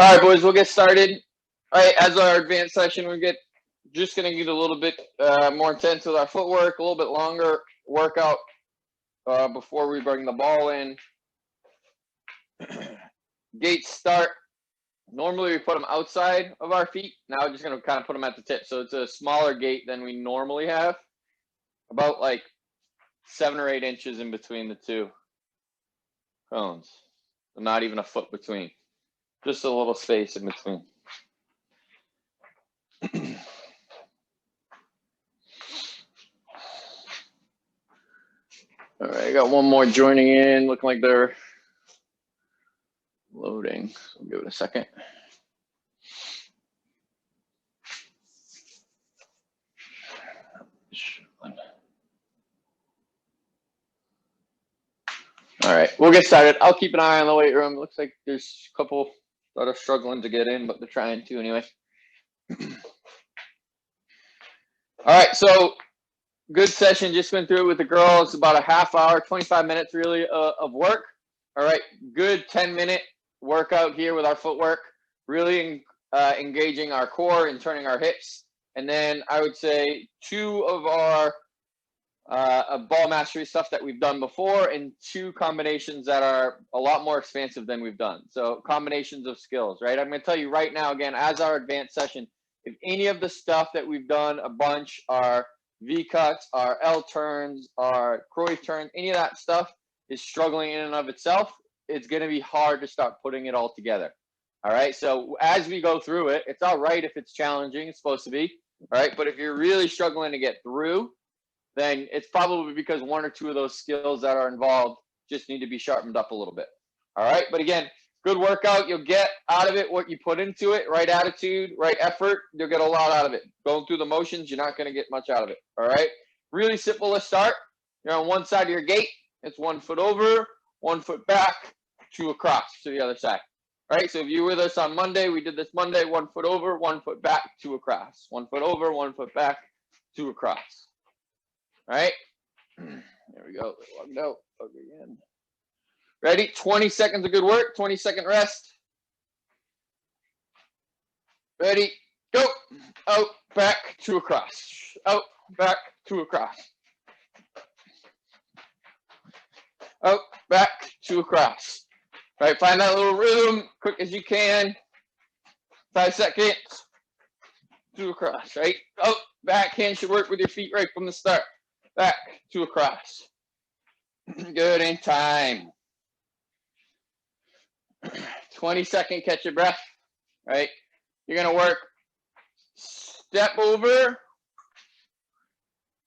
All right, boys, we'll get started. All right, as our advanced session, just going to get a little bit more intense with our footwork, a little bit longer workout before we bring the ball in. Gates start. Normally we put them outside of our feet. Now we're just going to kind of put them at the tip. So it's a smaller gate than we normally have. About like 7 or 8 inches in between the two cones. So not even a foot between. Just a little space in between. All right, I got one more joining in. Looking like they're loading. So we'll give it a second. All right, we'll get started. I'll keep an eye on the weight room. It looks like there's a couple that are struggling to get in, but they're trying to anyway. All right, so good session. Just went through it with the girls. About a half hour, 25 minutes really of work. All right, good 10-minute workout here with our footwork. Really engaging our core and turning our hips. And then I would say 2 of our ball mastery stuff that we've done before, and 2 combinations that are a lot more expansive than we've done. So combinations of skills, right? I'm going to tell you right now, again, as our advanced session, if any of the stuff that we've done a bunch are V cuts, our L turns, our Cruyff turns, any of that stuff is struggling in and of itself, it's going to be hard to start putting it all together. All right. So as we go through it, it's all right if it's challenging. It's supposed to be. All right. But if you're really struggling to get through, then it's probably because 1 or 2 of those skills that are involved just need to be sharpened up a little bit. All right. But again, good workout. You'll get out of it what you put into it. Right attitude, right effort. You'll get a lot out of it. Going through the motions, you're not going to get much out of it. All right. Really simple to start. You're on one side of your gate. It's 1 foot over, 1 foot back, 2 across to the other side. All right. So if you were with us on Monday, we did this Monday, 1 foot over, 1 foot back, 2 across. 1 foot over, 1 foot back, 2 across. All right. There we go. Logged out. Log again. Ready? 20 seconds of good work. 20-second rest. Ready? Go. Out, back, 2 across. Out, back, 2 across. Out, back, 2 across. All right. Find that little rhythm, quick as you can. 5 seconds. 2 across. Right? Out, back. Hands should work with your feet right from the start. Back, 2 across. Good, in time. 20-second catch your breath, right? You're going to work step over,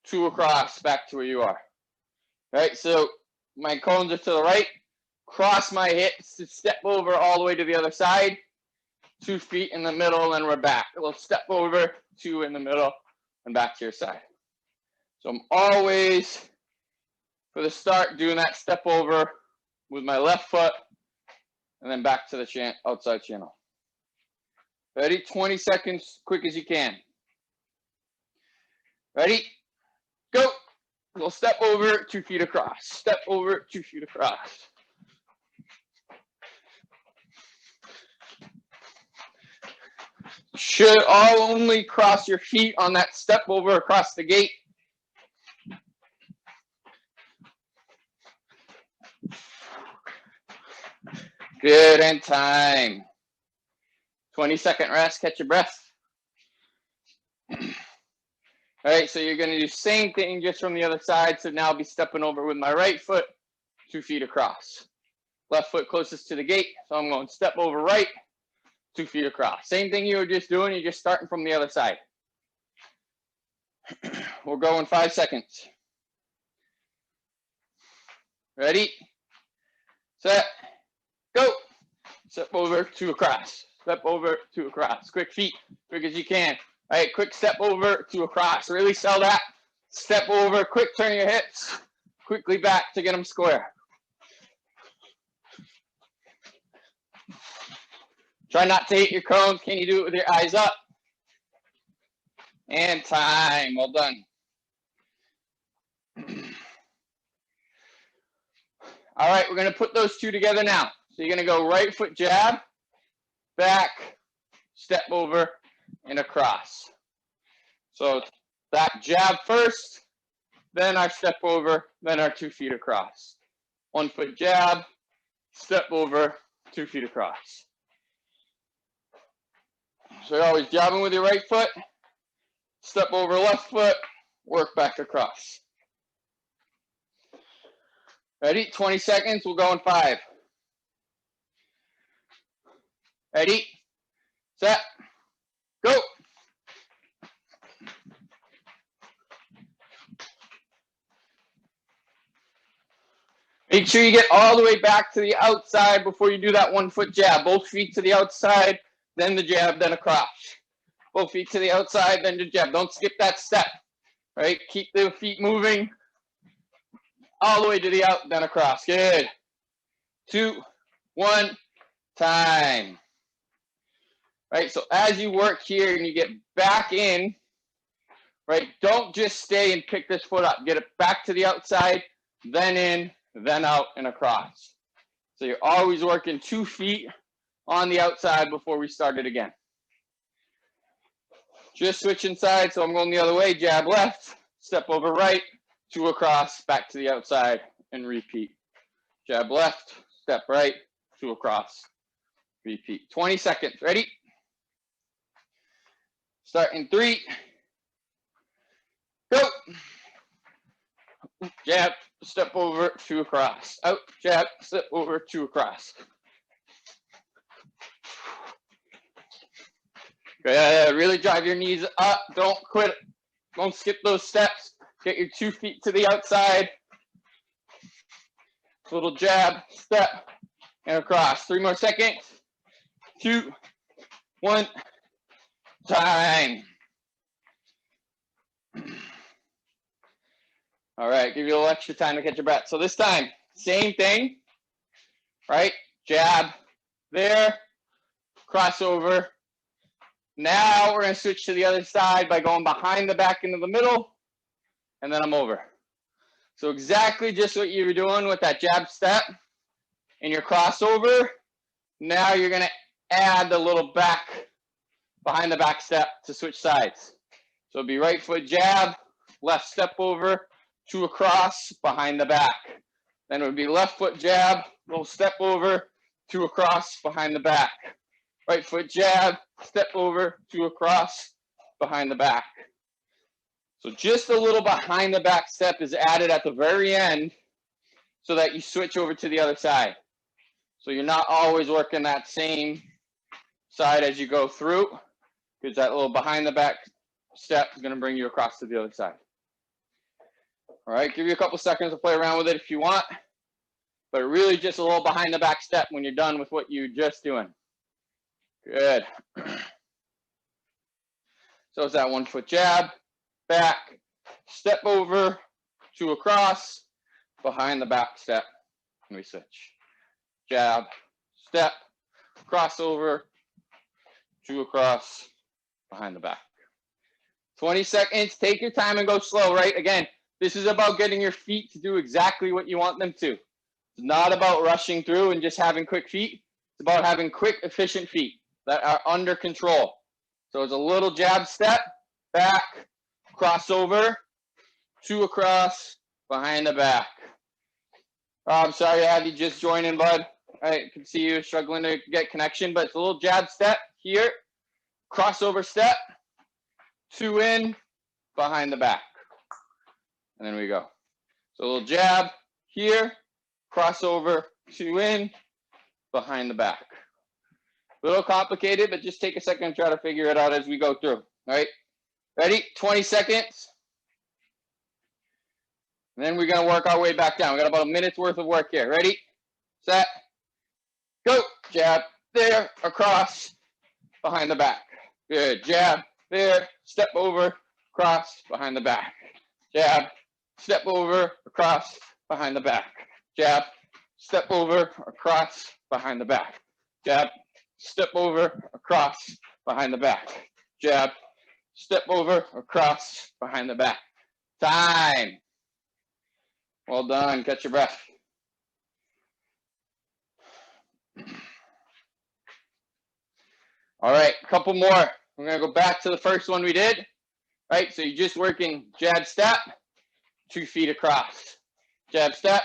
2 across, back to where you are. Right? So my cones are to the right, cross my hips to step over all the way to the other side, 2 feet in the middle, and we're back. A little step over, 2 in the middle, and back to your side. So I'm always, for the start, doing that step over with my left foot, and then back to the outside channel. Ready? 20 seconds, quick as you can. Ready? Go. We'll step over, 2 feet across. Step over, 2 feet across. Should only cross your feet on that step over across the gate. Good, and time. 20-second rest, catch your breath. All right, so you're going to do the same thing just from the other side. So now I'll be stepping over with my right foot, 2 feet across. Left foot closest to the gate, so I'm going to step over right, 2 feet across. Same thing you were just doing, you're just starting from the other side. We'll go in 5 seconds. Ready, set, go. Step over, 2 across. Step over, 2 across. Quick feet, quick as you can. All right, quick step over, 2 across. Really sell that. Step over, quick turn your hips. Quickly back to get them square. Try not to hit your cones. Can you do it with your eyes up? And time. Well done. All right, we're going to put those 2 together now. So you're going to go right foot jab, back, step over, and across. So that jab first, then our step over, then our 2 feet across. 1 foot jab, step over, 2 feet across. So you're always jabbing with your right foot, step over left foot, work back across. Ready? 20 seconds, we'll go in 5. Ready, set, go. Make sure you get all the way back to the outside before you do that 1 foot jab. Both feet to the outside, then the jab, then across. Both feet to the outside, then the jab. Don't skip that step, right? Keep the feet moving all the way to the out, then across. Good. 2, 1, time. Right, so as you work here and you get back in, right, don't just stay and pick this foot up. Get it back to the outside, then in, then out and across. So you're always working 2 feet on the outside before we start it again. Just switching sides, so I'm going the other way, jab left, step over right, 2 across, back to the outside, and repeat. Jab left, step right, 2 across, repeat. 20 seconds, ready? Start in 3, go. Jab, step over, 2 across. Out, jab, step over, 2 across. Good. Really drive your knees up. Don't quit. Don't skip those steps. Get your 2 feet to the outside. Little jab, step, and across. 3 more seconds. 2, 1, time. All right, give you a little extra time to catch your breath. So this time, same thing, right? Jab there, crossover. Now we're going to switch to the other side by going behind the back into the middle, and then I'm over. So exactly just what you were doing with that jab step and your crossover. Now you're going to add the little back, behind the back step to switch sides. So it'll be right foot jab, left step over, 2 across, behind the back. Then it would be left foot jab, little step over, 2 across, behind the back. Right foot jab, step over, 2 across, behind the back. So just a little behind the back step is added at the very end so that you switch over to the other side. So you're not always working that same side as you go through, because that little behind the back step is going to bring you across to the other side. All right, give you a couple seconds to play around with it if you want, but really just a little behind the back step when you're done with what you're just doing. Good. So it's that 1 foot jab, back, step over, 2 across, behind the back step, and we switch. Jab, step, crossover, 2 across, behind the back. 20 seconds, take your time and go slow, right? Again, this is about getting your feet to do exactly what you want them to. It's not about rushing through and just having quick feet. It's about having quick, efficient feet that are under control. So it's a little jab step, back, crossover, 2 across, behind the back. I'm sorry I had you just join in, bud. I can see you struggling to get connection, but it's a little jab step here, crossover step, 2 in, behind the back. And then we go. So a little jab here, crossover, 2 in, behind the back. A little complicated, but just take a second and try to figure it out as we go through. All right, ready? 20 seconds. And then we're going to work our way back down. We got about a minute's worth of work here. Ready, set, go. Jab there, across, behind the back. Good. Jab there, step over, cross, behind the back. Jab, step over, across, behind the back. Jab, step over, across, behind the back. Jab, step over, across, behind the back. Jab, step over, across, behind the back. Time. Well done. Catch your breath. All right, a couple more. We're gonna go back to the first one we did. Right, so you're just working jab step, 2 feet across. Jab step,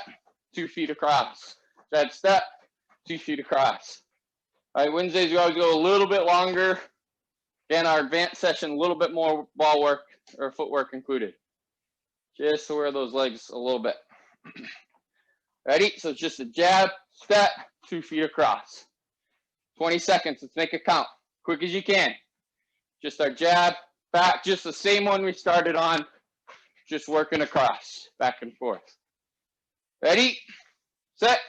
2 feet across. Jab step, 2 feet across. All right, Wednesdays we always go a little bit longer. Again, our advanced session, a little bit more ball work or footwork included. Just to wear those legs a little bit. Ready? So it's just a jab, step, 2 feet across. 20 seconds. Let's make it count. Quick as you can. Just our jab, back, just the same one we started on. Just working across, back and forth. Ready? Set.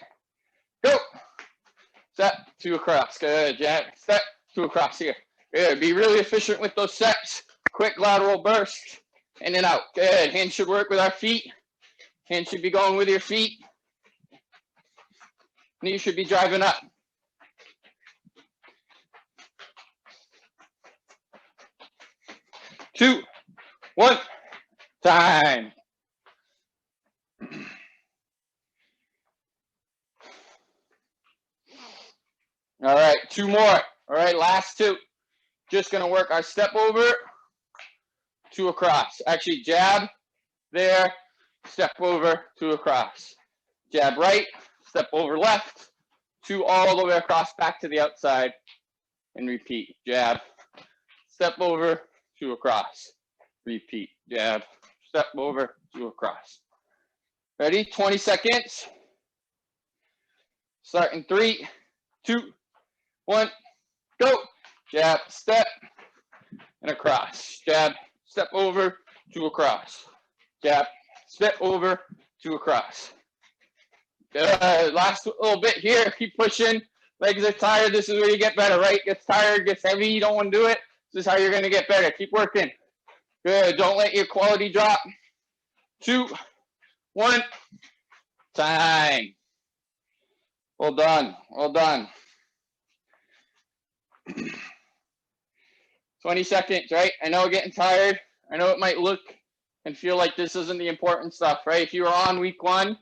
Go. Step, 2 across. Good. Jab, step, 2 across here. Good. Be really efficient with those steps. Quick lateral burst. In and out. Good. Hands should work with our feet. Hands should be going with your feet. Knees should be driving up. Two, 1, time. All right, 2 more. All right, last 2. Just gonna work our step over, 2 across. Actually, jab there, step over, 2 across. Jab right, step over left, 2 all the way across back to the outside, and repeat. Jab, step over, 2 across. Repeat. Jab, step over, 2 across. Ready? 20 seconds. Start in 3, 2, 1, go. Jab, step, and across. Jab, step over, 2 across. Jab, step over, 2 across. Good. Last little bit here. Keep pushing. Legs are tired. This is where you get better, right? Gets tired, gets heavy. You don't want to do it. This is how you're going to get better. Keep working. Good. Don't let your quality drop. 2, 1, time. Well done. Well done. 20 seconds, right? I know getting tired. I know it might look and feel like this isn't the important stuff, right? If you were on week 1,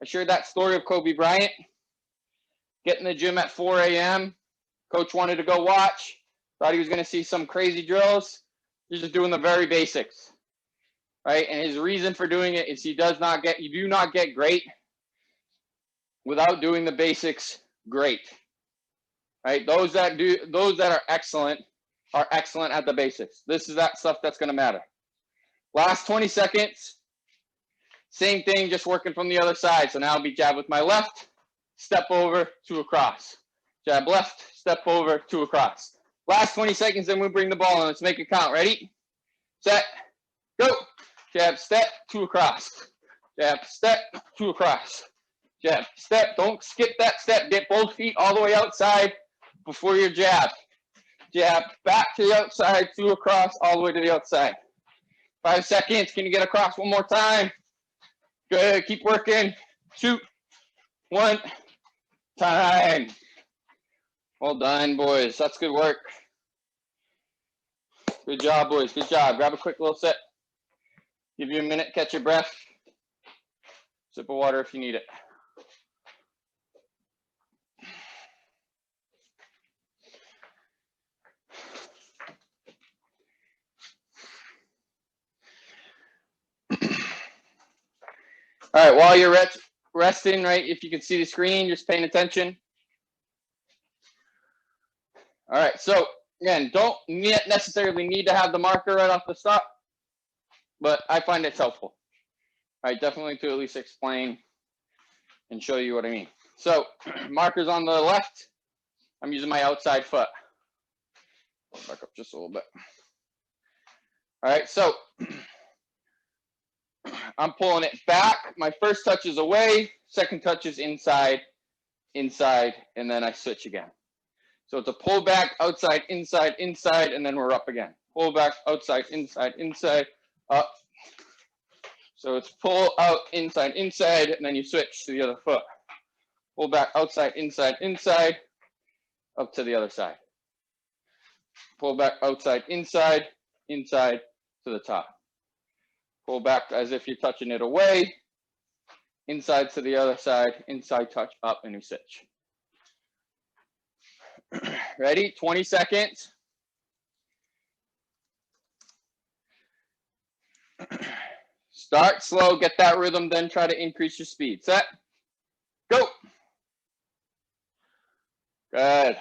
I shared that story of Kobe Bryant. Get in the gym at 4 a.m. Coach wanted to go watch. Thought he was going to see some crazy drills. He's just doing the very basics, right? And his reason for doing it is you do not get great without doing the basics great, right? Those that are excellent at the basics. This is that stuff that's going to matter. Last 20 seconds, same thing, just working from the other side. So now I'll be jab with my left, step over, 2 across. Jab left, step over, 2 across. Last 20 seconds, then we bring the ball in. Let's make it count. Ready? Set, go. Jab, step, 2 across. Jab, step, 2 across. Jab, step. Don't skip that step. Get both feet all the way outside before your jab. Jab, back to the outside, 2 across, all the way to the outside. 5 seconds. Can you get across one more time? Good. Keep working. 2, 1, time. Well done, boys. That's good work. Good job, boys. Good job. Grab a quick little sip. Give you a minute, catch your breath. Sip of water if you need it. All right, while you're resting, right, if you can see the screen, just paying attention. All right, so again, don't necessarily need to have the marker right off the start, but I find it's helpful. All right, definitely to at least explain and show you what I mean. So markers on the left, I'm using my outside foot. Back up just a little bit. All right, so I'm pulling it back. My first touch is away, second touch is inside, inside, and then I switch again. So it's a pull back, outside, inside, inside, and then we're up again. Pull back, outside, inside, inside, up. So it's pull out, inside, inside, and then you switch to the other foot. Pull back, outside, inside, inside, up to the other side. Pull back, outside, inside, inside, to the top. Pull back as if you're touching it away, inside to the other side, inside touch, up, and you switch. Ready? 20 seconds. Start slow, get that rhythm, then try to increase your speed. Set, go. Good.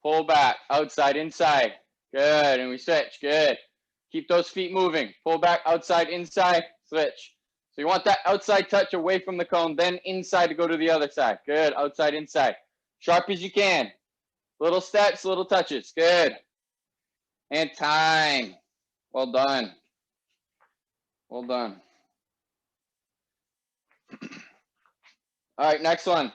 Pull back, outside, inside. Good, and we switch, good. Keep those feet moving. Pull back, outside, inside, switch. So you want that outside touch away from the cone, then inside to go to the other side. Good, outside, inside. Sharp as you can. Little steps, little touches, good. And time. Well done. Well done. All right, next one.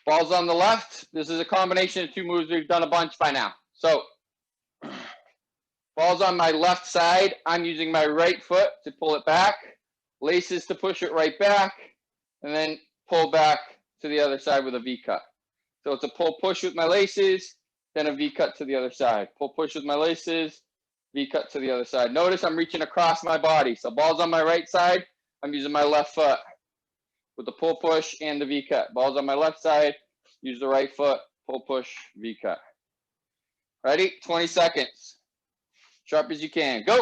Balls on the left. This is a combination of two moves we've done a bunch by now. So balls on my left side. I'm using my right foot to pull it back. Laces to push it right back. And then pull back to the other side with a V cut. So it's a pull push with my laces, then a V cut to the other side. Pull push with my laces, V cut to the other side. Notice I'm reaching across my body. So balls on my right side, I'm using my left foot with the pull push and the V cut. Balls on my left side, use the right foot, pull push, V cut. Ready? 20 seconds. Sharp as you can. Go.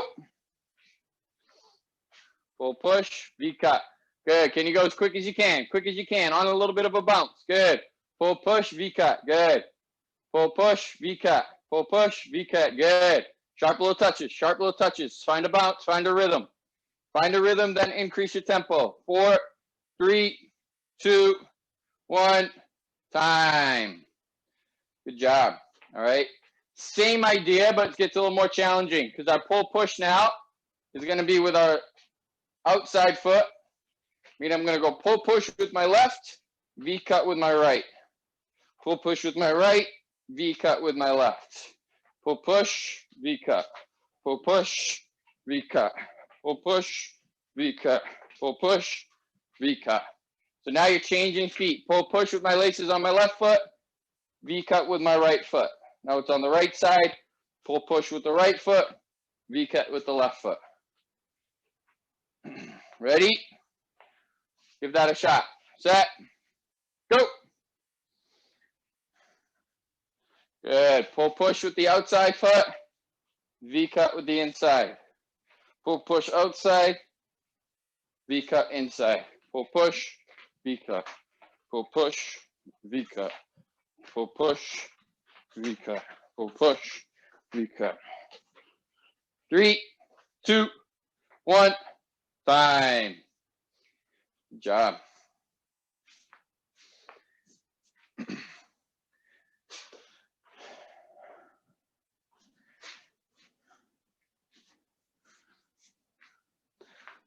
Pull push, V cut. Good. Can you go as quick as you can? Quick as you can. On a little bit of a bounce. Good. Pull push, V cut. Good. Pull push, V cut. Pull push, V cut. Good. Sharp little touches. Sharp little touches. Find a bounce. Find a rhythm. Find a rhythm, then increase your tempo. 4, 3, 2, 1. Time. Good job. All right. Same idea, but it gets a little more challenging because our pull push now is going to be with our outside foot. I mean, I'm going to go pull push with my left, V cut with my right. Pull push with my right, V cut with my left. Pull push, V cut. Pull push, V cut. Pull push, V cut. Pull push, V cut. So now you're changing feet. Pull push with my laces on my left foot, V cut with my right foot. Now it's on the right side. Pull push with the right foot, V cut with the left foot. Ready? Give that a shot. Set. Go. Good. Pull push with the outside foot, V cut with the inside. Pull push outside, V cut inside. Pull push, V cut. Pull push, V cut. Pull push, V cut. Pull push, V cut. 3, 2, 1. Time. Good job.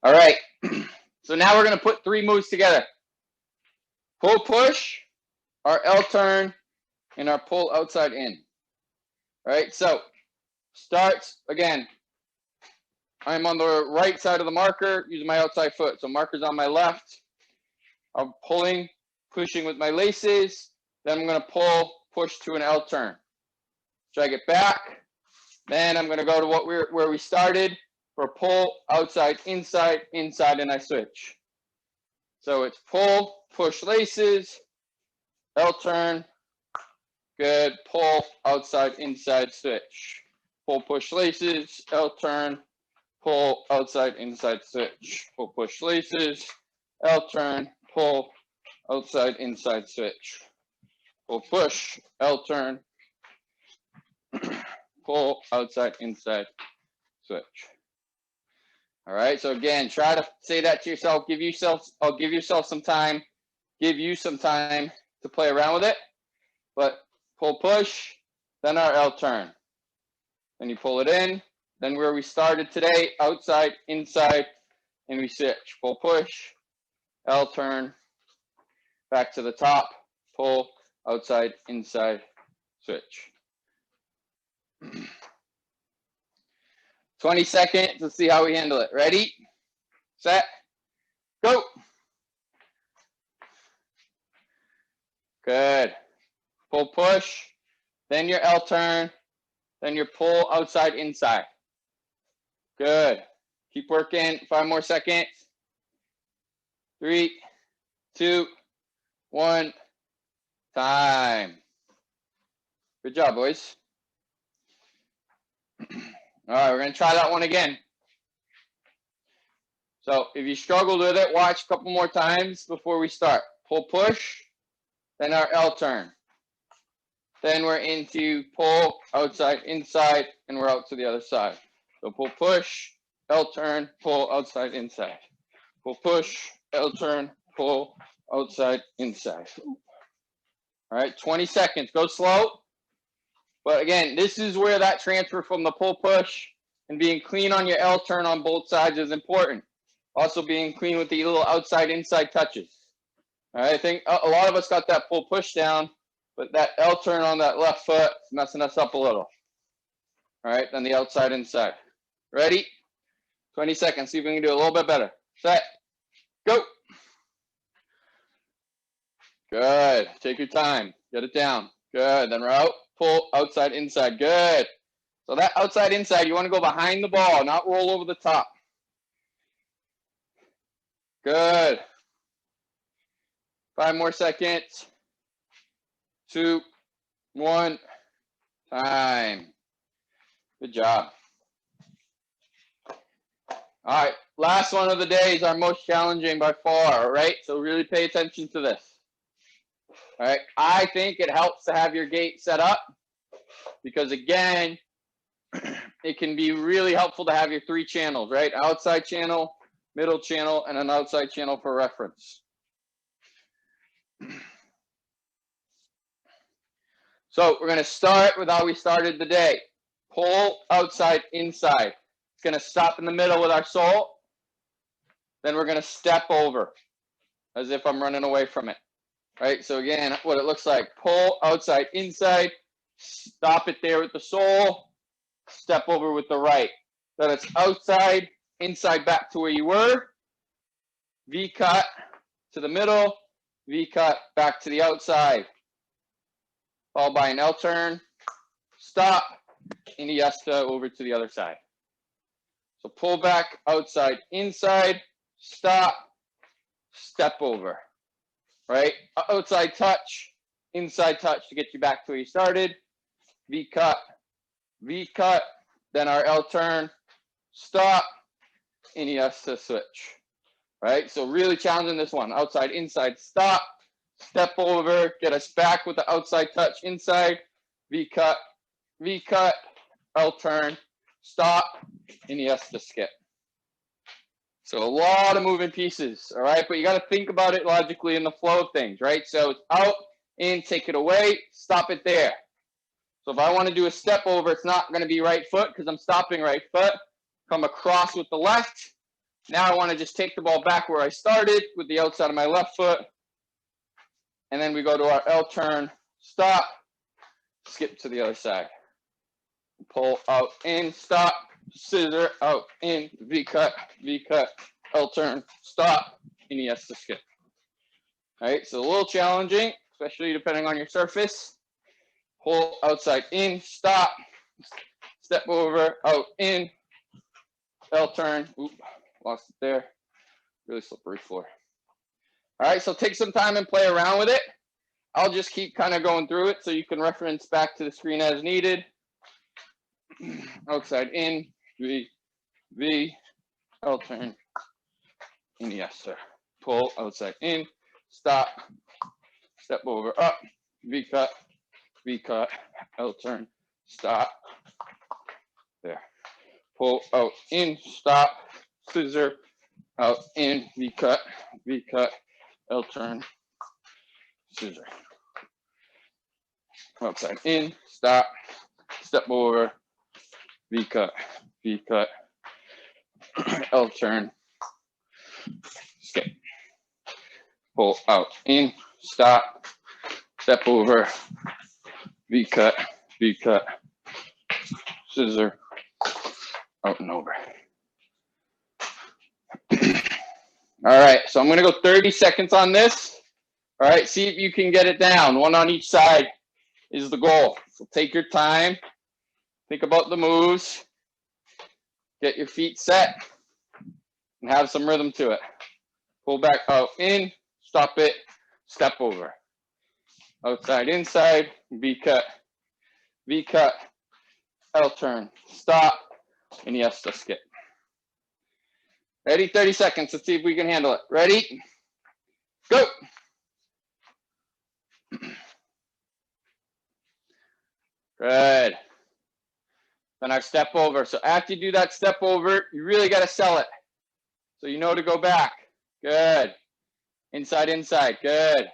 All right. So now we're going to put 3 moves together. Pull push, our L turn, and our pull outside in. All right. So starts again. I'm on the right side of the marker using my outside foot. So marker's on my left. I'm pulling, pushing with my laces. Then I'm going to pull, push to an L turn. Drag it back. Then I'm going to go to where we started for pull, outside, inside, inside, and I switch. So it's pull, push laces, L turn. Good. Pull, outside, inside, switch. Pull, push laces, L turn. Pull, outside, inside, switch. Pull, push laces, L turn. Pull, outside, inside, switch. Pull, push, L turn. Pull, outside, inside, switch. All right. So again, try to say that to yourself. I'll give yourself some time. Give you some time to play around with it. But pull, push, then our L turn. Then you pull it in. Then where we started today, outside, inside, and we switch. Pull, push, L turn, back to the top, pull, outside, inside, switch. 20 seconds. Let's see how we handle it. Ready, set, go. Good. Pull, push, then your L turn, then your pull, outside, inside. Good. Keep working. 5 more seconds. 3, 2, 1. Time. Good job, boys. All right, we're going to try that one again. So if you struggled with it, watch a couple more times before we start. Pull, push, then our L turn. Then we're into pull, outside, inside, and we're out to the other side. So pull, push, L turn, pull, outside, inside. Pull, push, L turn, pull, outside, inside. All right, 20 seconds. Go slow. But again, this is where that transfer from the pull, push, and being clean on your L turn on both sides is important. Also being clean with the little outside, inside touches. All right, I think a lot of us got that pull, push down, but that L turn on that left foot is messing us up a little. All right, then the outside, inside. Ready? 20 seconds. See if we can do a little bit better. Set. Go. Good. Take your time. Get it down. Good. Then we're out. Pull, outside, inside. Good. So that outside, inside, you want to go behind the ball, not roll over the top. Good. 5 more seconds. 2, 1. Time. Good job. All right. Last one of the day is our most challenging by far, all right? So really pay attention to this. All right. I think it helps to have your gait set up because, again, it can be really helpful to have your 3 channels, right? Outside channel, middle channel, and an outside channel for reference. So we're going to start with how we started the day. Pull, outside, inside. It's going to stop in the middle with our sole. Then we're going to step over as if I'm running away from it. Right? So again, what it looks like. Pull, outside, inside. Stop it there with the sole. Step over with the right. Then it's outside, inside, back to where you were. V-cut to the middle. V-cut back to the outside. Followed by an L turn. Stop. Iniesta over to the other side. So pull back, outside, inside. Stop. Step over. Right? Outside touch. Inside touch to get you back to where you started. V-cut. V-cut. Then our L turn. Stop. Iniesta switch. Right? So really challenging this one. Outside, inside, stop. Step over. Get us back with the outside touch. Inside. V-cut. V-cut. L turn. Stop. Iniesta skip. So a lot of moving pieces. All right? But you got to think about it logically in the flow of things. Right? So it's out, in, take it away. Stop it there. So if I want to do a step over, it's not going to be right foot because I'm stopping right foot. Come across with the left. Now I want to just take the ball back where I started with the outside of my left foot. And then we go to our L turn, stop, skip to the other side. Pull out, in, stop, scissor, out, in, V-cut, L turn, stop, Iniesta skip. All right, so a little challenging, especially depending on your surface. Pull, outside, in, stop, step over, out, in, L turn, oop, lost it there, really slippery floor. All right, so take some time and play around with it. I'll just keep kind of going through it so you can reference back to the screen as needed. Outside in, V, L turn, Iniesta. Pull, outside in, stop, step over, up, V-cut, L turn, stop. There. Pull, out, in, stop, scissor, out, in, V-cut, L turn, scissor. Outside in, stop, step over, V-cut, L turn, skip. Pull out, in, stop, step over, V-cut, scissor, out and over. All right, so I'm going to go 30 seconds on this. All right, see if you can get it down. One on each side is the goal. So take your time. Think about the moves. Get your feet set and have some rhythm to it. Pull back, out, in, stop it, step over. Outside, inside, V-cut, V cut, L turn, stop, and yes, the skip. Ready? 30 seconds. Let's see if we can handle it. Ready? Go. Good. Then our step over. So after you do that step over, you really got to sell it. So you know to go back. Good. Inside, inside. Good.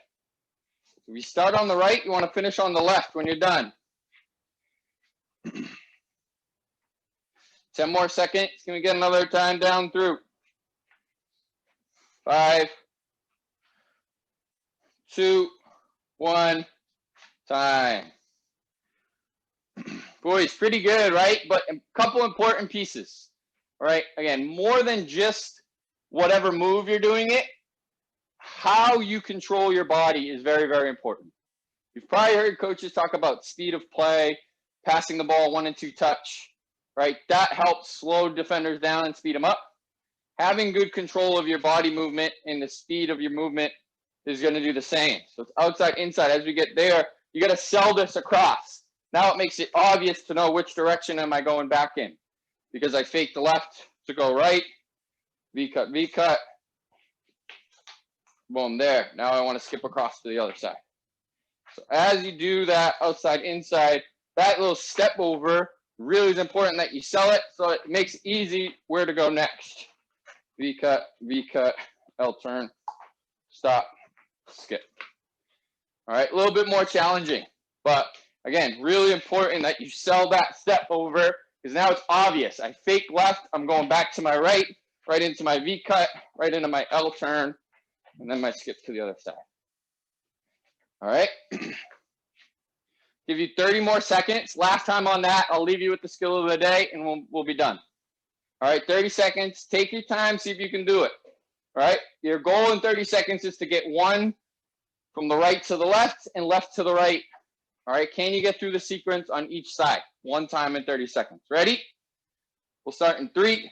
If you start on the right, you want to finish on the left when you're done. 10 more seconds. Can we get another time down through? 5, 2, 1, time. Boys, pretty good, right? But a couple important pieces, right? Again, more than just whatever move you're doing it, how you control your body is very, very important. You've probably heard coaches talk about speed of play, passing the ball 1 and 2 touch, right? That helps slow defenders down and speed them up. Having good control of your body movement and the speed of your movement is going to do the same. So it's outside, inside. As we get there, you got to sell this across. Now it makes it obvious to know which direction am I going back in, because I faked the left to go right, V cut, boom, there. Now I want to skip across to the other side. So as you do that outside, inside, that little step over really is important that you sell it so it makes it easy where to go next. V cut, L turn, stop, skip. All right, a little bit more challenging, but again, really important that you sell that step over, because now it's obvious. I fake left, I'm going back to my right, right into my V cut, right into my L turn, and then my skip to the other side. All right. Give you 30 more seconds. Last time on that, I'll leave you with the skill of the day, and we'll be done. All right, 30 seconds. Take your time, see if you can do it. All right, your goal in 30 seconds is to get one from the right to the left and left to the right. All right, can you get through the sequence on each side? One time in 30 seconds. Ready? We'll start in 3,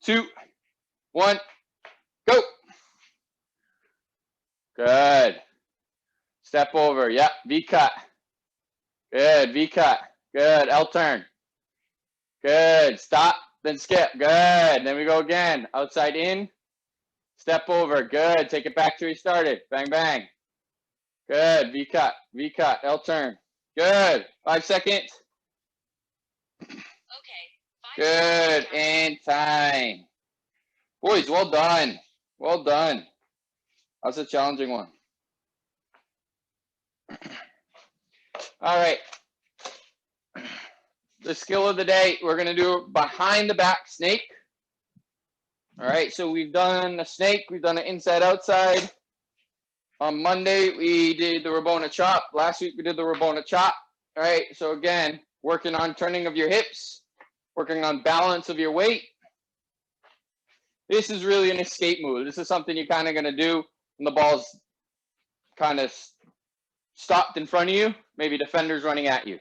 2, 1, go. Good. Step over. Yep, V cut. Good, V cut. Good, L turn. Good, stop, then skip. Good, then we go again. Outside in, step over. Good, take it back to where you started. Bang, bang. Good, V cut, L turn. Good, 5 seconds. Okay. Good, and time. Boys, well done. Well done. That's a challenging one. All right. The skill of the day, we're going to do behind the back snake. All right, so we've done a snake. We've done an inside, outside. On Monday, we did the Rabona Chop. Last week, we did the Rabona Chop. All right, so again, working on turning of your hips, working on balance of your weight. This is really an escape move. This is something you're kind of going to do when the ball's kind of stopped in front of you, maybe defenders running at you.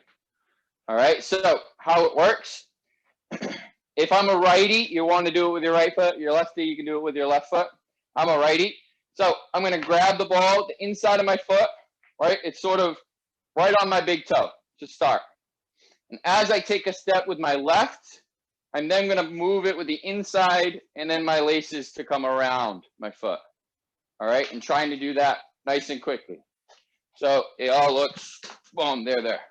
All right, so how it works. If I'm a righty, you want to do it with your right foot. You're lefty, you can do it with your left foot. I'm a righty. So I'm going to grab the ball, the inside of my foot, right? It's sort of right on my big toe to start. And as I take a step with my left, I'm then going to move it with the inside and then my laces to come around my foot. All right, and trying to do that nice and quickly. So it all looks, boom, there.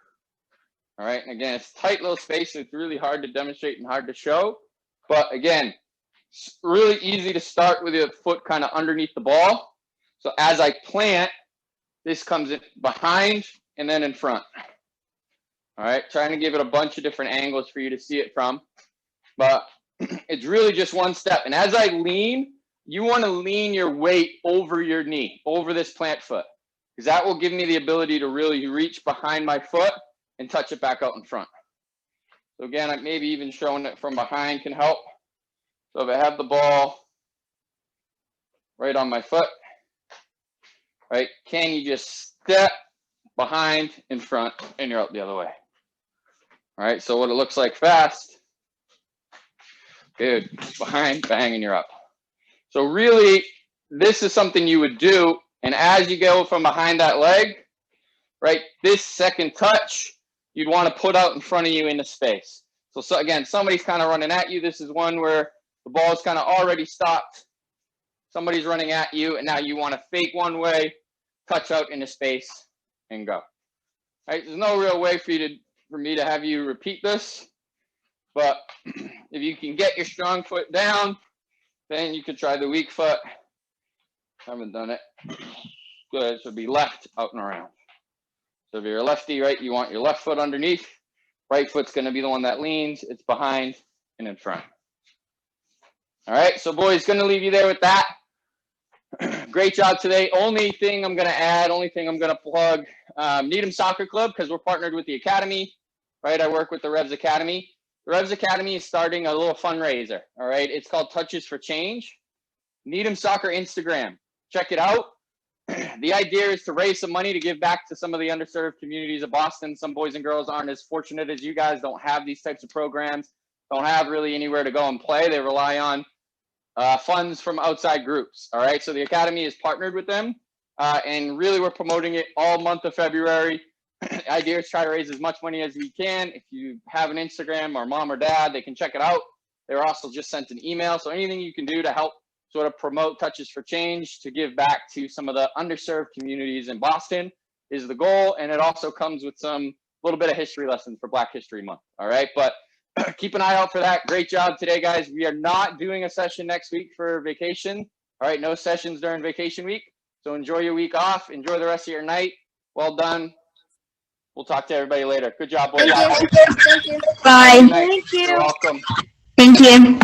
All right, and again, it's tight little space, so it's really hard to demonstrate and hard to show. But again, it's really easy to start with your foot kind of underneath the ball. So as I plant, this comes in behind and then in front. All right, trying to give it a bunch of different angles for you to see it from. But it's really just one step. And as I lean, you want to lean your weight over your knee, over this plant foot, because that will give me the ability to really reach behind my foot and touch it back out in front. So again, maybe even showing it from behind can help. So if I have the ball right on my foot, right, can you just step behind, in front, and you're out the other way. All right, so what it looks like fast, good, behind, bang, and you're up. So really, this is something you would do, and as you go from behind that leg, right, this second touch, you'd want to put out in front of you into space. So again, somebody's kind of running at you. This is one where the ball is kind of already stopped. Somebody's running at you, and now you want to fake one way, touch out into space, and go. All right, there's no real way for me to have you repeat this, but if you can get your strong foot down, then you could try the weak foot. Haven't done it. Good, so be left, out and around. So if you're a lefty, right, you want your left foot underneath. Right foot's going to be the one that leans. It's behind and in front. All right, so boys, going to leave you there with that. Great job today. Only thing I'm going to add, only thing I'm going to plug, Needham Soccer Club, because we're partnered with the Academy, right? I work with the Revs Academy. The Revs Academy is starting a little fundraiser, all right? It's called Touches for Change. Needham Soccer Instagram. Check it out. The idea is to raise some money to give back to some of the underserved communities of Boston. Some boys and girls aren't as fortunate as you guys, don't have these types of programs, don't have really anywhere to go and play. They rely on funds from outside groups. All right, so the Academy is partnered with them, and really we're promoting it all month of February. The idea is to try to raise as much money as we can. If you have an Instagram or mom or dad, they can check it out. They were also just sent an email, so anything you can do to help sort of promote Touches for Change, to give back to some of the underserved communities in Boston is the goal, and it also comes with some little bit of history lessons for Black History Month. All right, but keep an eye out for that. Great job today, guys. We are not doing a session next week for vacation. All right, no sessions during vacation week. So enjoy your week off. Enjoy the rest of your night. Well done. We'll talk to everybody later. Good job, boys. Thank you. Bye. Thank you. You're welcome. Thank you.